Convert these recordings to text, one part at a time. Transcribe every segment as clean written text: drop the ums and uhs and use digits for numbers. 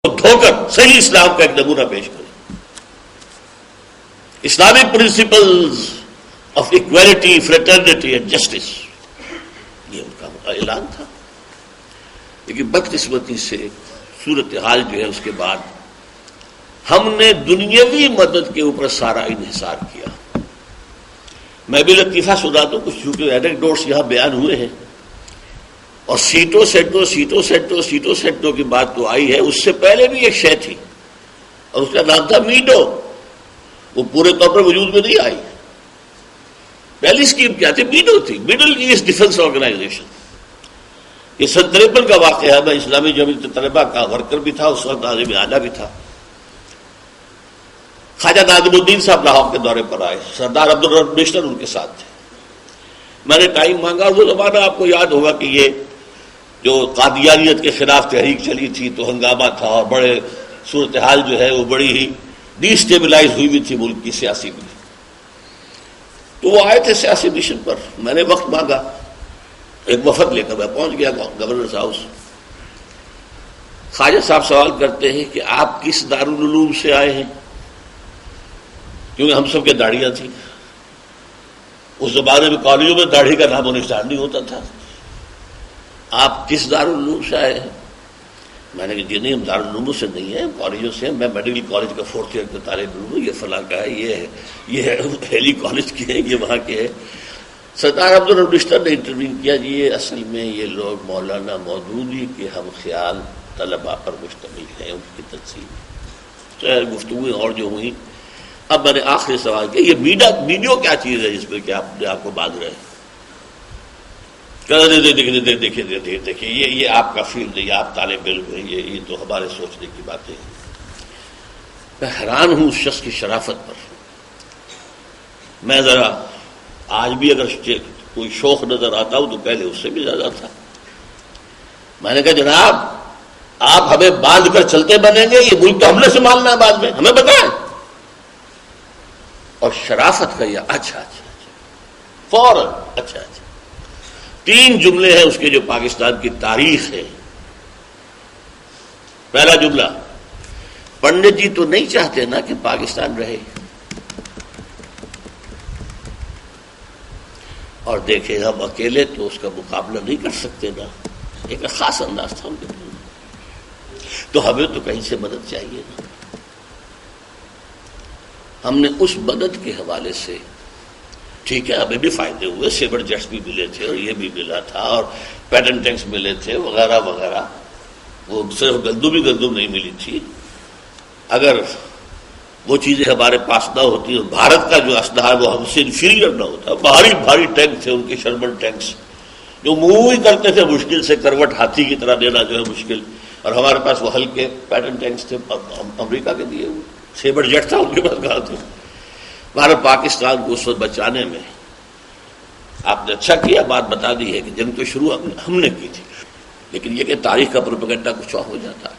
دھو کر صحیح اسلام کا ایک نمونہ پیش کریں. Islamic principles of equality, fraternity and justice, یہ ان کا اعلان تھا. لیکن بدقسمتی سے صورتحال جو ہے اس کے بعد ہم نے دنیاوی مدد کے اوپر سارا انحصار کیا. میں بھی لطیفہ سنا دوں کچھ، چونکہ اینیکڈوٹس یہاں بیان ہوئے ہیں، اور سیٹوں سیٹوں کی بات تو آئی ہے. اس سے پہلے بھی ایک شے تھی اور اس کا نام تھا میڈو. وہ پورے طور پر وجود میں نہیں آئی. پہلی اسکیم کیا تھی؟ میڈو تھی، مڈل ایسٹ ڈیفنس آرگنائزیشن. یہ 1953 کا واقعہ ہے. میں اسلامی جمعیت طلبہ کا ورکر بھی تھا اس وقت، ناظم اعلیٰ بھی تھا. خواجہ نادم الدین صاحب لاہور کے دورے پر آئے، سردار عبدالرحمن بیشتر ان کے ساتھ تھے. میں نے ٹائم مانگا. وہ زمانہ آپ کو یاد ہوگا کہ یہ جو قادیانیت کے خلاف تحریک چلی تھی تو ہنگامہ تھا، اور بڑے صورتحال جو ہے وہ بڑی ہی ڈی اسٹیبلائز ہوئی بھی تھی ملک کی سیاسی بھی. تو وہ آئے تھے سیاسی مشن پر. میں نے وقت مانگا، ایک وفد لے کر میں پہنچ گیا گورنر ہاؤس. خواجہ صاحب سوال کرتے ہیں کہ آپ کس دارالعلوم سے آئے ہیں؟ کیونکہ ہم سب کے داڑھیاں تھیں. اس زمانے میں کالجوں میں داڑھی کا نام و نشان نہیں ہوتا تھا. آپ کس دارالعلوم سے آئے ہیں؟ میں نے کہا جی نہیں، ہم دارالعلوم سے نہیں ہیں، کالجوں سے ہیں. میں میڈیکل کالج کا 4th ایئر کا طالب علم ہوں. یہ فلاں کا ہے، یہ ہیلی کالج کے ہیں، یہ وہاں کے ہے. سردار عبدالرحمن بیشتر نے انٹرویو کیا. جی یہ اصل میں یہ لوگ مولانا مودودی کے ہم خیال طلباء پر مشتمل ہیں، ان کی تنظیم. گفتگویں اور جو ہوئی. اب میں نے آخری سوال کیا، یہ ویڈیو کیا چیز ہے جس میں کہ آپ کو باندھ رہے ہیں؟ دیکھیے یہ آپ کا فیلڈ نہیں، آپ طالب علم ہیں، یہ تو ہمارے سوچنے کی باتیں ہیں. میں حیران ہوں اس شخص کی شرافت پر. میں ذرا آج بھی اگر کوئی شوق نظر آتا ہوں تو پہلے اس سے بھی زیادہ تھا. میں نے کہا جناب آپ ہمیں باندھ کر چلتے بنیں گے؟ یہ ملک تو ہم نے سنبھالنا ہے بعد میں، ہمیں بتائیں. اور شرافت کا یہ اچھا فوراً اچھا 3 جملے ہیں اس کے جو پاکستان کی تاریخ ہے. پہلا جملہ، پنڈت جی تو نہیں چاہتے نا کہ پاکستان رہے. اور دیکھیں ہم اکیلے تو اس کا مقابلہ نہیں کر سکتے نا. ایک خاص انداز تھا ان کے پاس. تو ہمیں تو کہیں سے مدد چاہیے نا. ہم نے اس مدد کے حوالے سے، ٹھیک ہے ہمیں بھی فائدے ہوئے، سیبر جیٹس بھی ملے تھے اور یہ بھی ملا تھا اور پیٹنٹ ٹینکس ملے تھے وغیرہ وغیرہ. وہ صرف گندم نہیں ملی تھی. اگر وہ چیزیں ہمارے پاس نہ ہوتی اور بھارت کا جو اسلحہ وہ ہم سے انفیریئر نہ ہوتا. بھاری ٹینک تھے ان کے، شرمن ٹینکس جو موو ہی کرتے تھے مشکل سے، کروٹ ہاتھی کی طرح دینا جو ہے مشکل. اور ہمارے پاس وہ ہلکے پیٹنٹ ٹینکس تھے امریکہ کے دیے ہوئے. سیبر جیٹ تھا ان کے پاس کہاں تھے. بھارت پاکستان کو اس وقت بچانے میں آپ نے اچھا کیا بات بتا دی ہے کہ جنگ تو شروع ہم نے کی تھی، لیکن یہ کہ تاریخ کا پروپیگنڈا کچھ اور ہو جاتا ہے.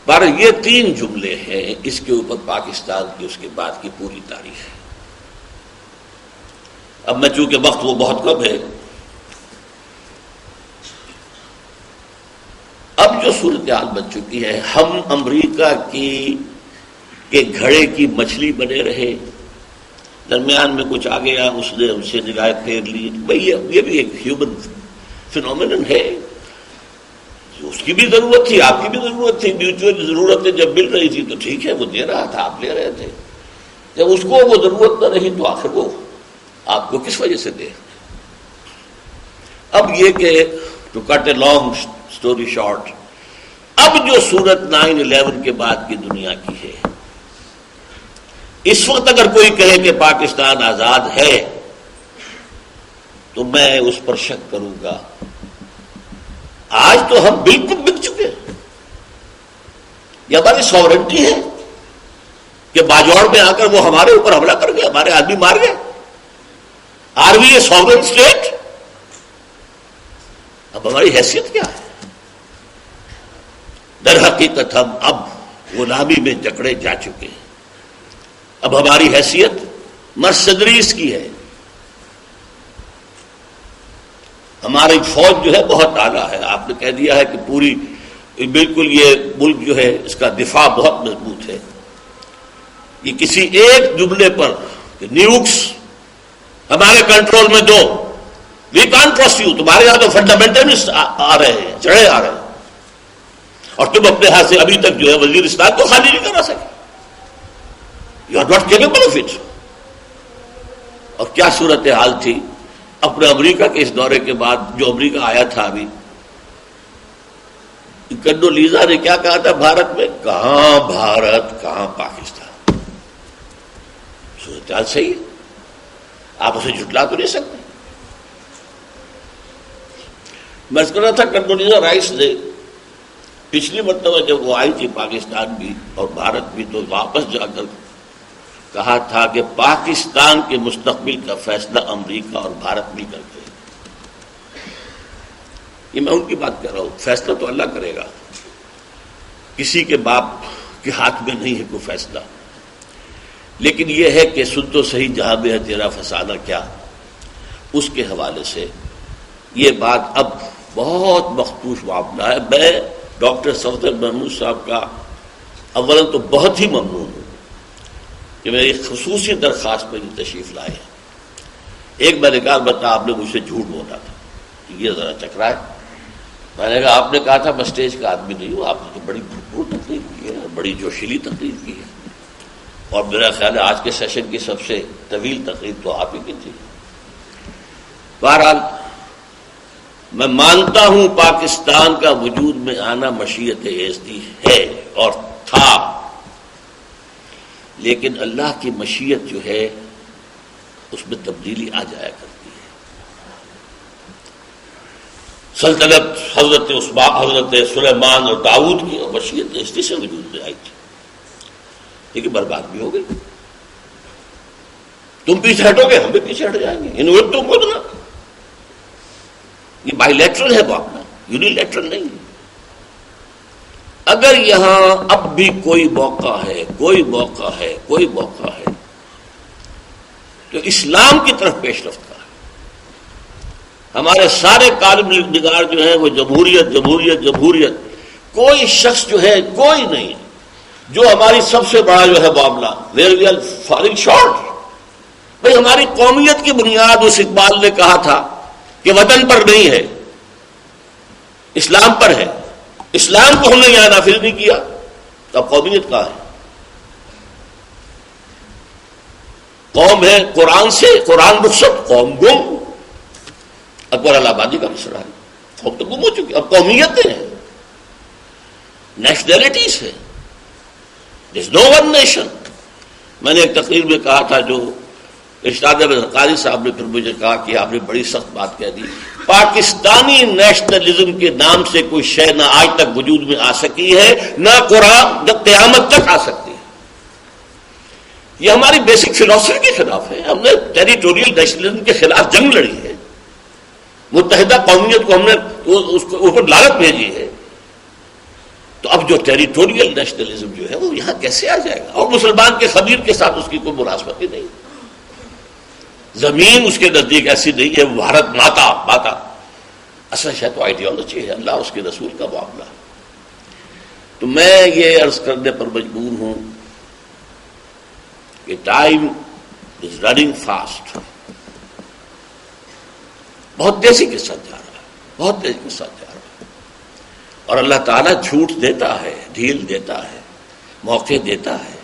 بہرحال یہ 3 جملے ہیں، اس کے اوپر پاکستان کی اس کے بعد کی پوری تاریخ ہے. اب میں چونکہ وقت وہ بہت کم ہے، اب جو صورتحال بن چکی ہے، ہم امریکہ کے گھڑے کی مچھلی بنے رہے. درمیان میں کچھ آ گیا، اس نے ہم سے نگاہ پھیر لی. بھئی یہ بھی ایک ہیومن فینومینن ہے. اس کی بھی ضرورت تھی، آپ کی بھی ضرورت تھی. میوچل ضرورتیں جب مل رہی تھی تو ٹھیک ہے، وہ دے رہا تھا، آپ لے رہے تھے. جب اس کو وہ ضرورت نہ رہی تو آخر وہ آپ کو کس وجہ سے دے. اب یہ کہ to cut a long story short, اب جو صورت 9/11 کے بعد کی دنیا کی ہے، اس وقت اگر کوئی کہے کہ پاکستان آزاد ہے تو میں اس پر شک کروں گا. آج تو ہم بالکل بک چکے ہیں. یہ ہماری سوورنٹی ہے کہ باجوڑ میں آ کر وہ ہمارے اوپر حملہ کر گئے، ہمارے آدمی مار گئے. Are we a sovereign state? اب ہماری حیثیت کیا ہے؟ در حقیقت ہم اب غلامی میں جکڑے جا چکے ہیں. اب ہماری حیثیت مرسڈریز کی ہے. ہماری فوج جو ہے بہت اعلیٰ ہے. آپ نے کہہ دیا ہے کہ پوری بالکل یہ ملک جو ہے اس کا دفاع بہت مضبوط ہے. یہ کسی ایک جملے پر کہ نیوکس ہمارے کنٹرول میں دو، وی کانٹ ٹرسٹ یو، تمہارے یہاں تو فنڈامنٹلسٹ آ رہے ہیں، چڑھے آ رہے ہیں، اور تم اپنے ہاتھ سے ابھی تک جو ہے وزیرستان کو خالی نہیں کرا سکے. You are not capable of it. اور کیا صورتحال تھی اپنے امریکہ کے اس دورے کے بعد. جو امریکہ آیا تھا ابھی، کنڈولیزا نے کیا کہا تھا بھارت میں؟ کہاں بھارت کہاں پاکستان. صورتحال صحیح ہے، آپ اسے جھٹلا تو نہیں سکتے. میں کہہ رہا تھا کنڈولیزا رائس نے پچھلی مرتبہ جب وہ آئی تھی پاکستان بھی اور بھارت بھی، تو واپس جا کر کہا تھا کہ پاکستان کے مستقبل کا فیصلہ امریکہ اور بھارت مل کر کے. یہ میں ان کی بات کر رہا ہوں، فیصلہ تو اللہ کرے گا، کسی کے باپ کے ہاتھ میں نہیں ہے کوئی فیصلہ. لیکن یہ ہے کہ سن تو صحیح جہاں میں ہے تیرا فسانہ کیا، اس کے حوالے سے یہ بات اب بہت مخدوش معاملہ ہے. میں ڈاکٹر صفدر محمود صاحب کا اولا تو بہت ہی ممنون ہوں کہ میری خصوصی درخواست پر یہ تشریف لائے ہیں. ایک میں نے کہا بتا آپ نے مجھ سے جھوٹ بولا تھا، یہ ذرا چکرا ہے. میں نے کہا آپ نے کہا تھا میں اسٹیج کا آدمی نہیں ہوں، آپ نے تو بڑی بھرپور تقریر کی ہے، بڑی جوشیلی تقریر کی ہے، اور میرا خیال ہے آج کے سیشن کی سب سے طویل تقریر تو آپ ہی کی تھی. بہرحال میں مانتا ہوں پاکستان کا وجود میں آنا مشیت ایزدی ہے اور تھا، لیکن اللہ کی مشیت جو ہے اس میں تبدیلی آ جایا کرتی ہے. سلطنت حضرت عثمان، حضرت سلیمان اور داؤد کی اور مشیت ایزدی سے وجود میں آئی تھی، لیکن برباد بھی ہو گئی. تم پیچھے ہٹو گے ہم بھی پیچھے ہٹ جائیں گے. ان وقت تم خود نا، یہ بائی لیٹرل ہے معاملہ، یونیلیٹرل نہیں. اگر یہاں اب بھی کوئی موقع ہے، کوئی موقع ہے، کوئی موقع ہے تو اسلام کی طرف پیش رفت کا ہے. ہمارے سارے کالم نگار جو ہیں وہ جمہوریت جمہوریت جمہوریت. کوئی شخص جو ہے کوئی نہیں جو ہماری سب سے بڑا جو ہے معاملہ where we are falling short. بھائی ہماری قومیت کی بنیاد اس اقبال نے کہا تھا کہ وطن پر نہیں ہے، اسلام پر ہے. اسلام کو ہم نے یہاں نافذ نہیں کیا تو اب قومیت کہاں ہے؟ قوم ہے قرآن سے، قرآن رخصت، قوم گم. اکبر الہٰبادی کا مسئلہ ہے، قوم تو گم ہو چکی، اب قومیتیں ہیں، نیشنلٹیز ہے. There's no one nation. میں نے ایک تقریر میں کہا تھا، جو ارشاد قاری صاحب نے پھر مجھے کہا کہ آپ نے بڑی سخت بات کہہ دی، پاکستانی نیشنلزم کے نام سے کوئی شے نہ آج تک وجود میں آ سکی ہے، نہ قرآن نہ قیامت تک آ سکتی ہے. یہ ہماری بیسک فلسفی کے خلاف ہے. ہم نے ٹیریٹوریل نیشنلزم کے خلاف جنگ لڑی ہے، متحدہ قومیت کو ہم نے اس کو اوپر لعنت بھیجی ہے. تو اب جو ٹیریٹوریل نیشنلزم جو ہے وہ یہاں کیسے آ جائے گا؟ اور مسلمان کے خبیر کے ساتھ اس کی کوئی مناسبت ہی نہیں. زمین اس کے نزدیک ایسی نہیں ہے بھارت ماتا ماتا. اصل شاید تو آئیڈیالوجی ہے، اللہ اس کے رسول کا معاملہ. تو میں یہ عرض کرنے پر مجبور ہوں کہ ٹائم از رننگ فاسٹ. بہت تیزی کے ساتھ جا رہا ہے، بہت تیزی کے ساتھ جا رہا ہے. اور اللہ تعالیٰ جھوٹ دیتا ہے، ڈھیل دیتا ہے، موقع دیتا ہے.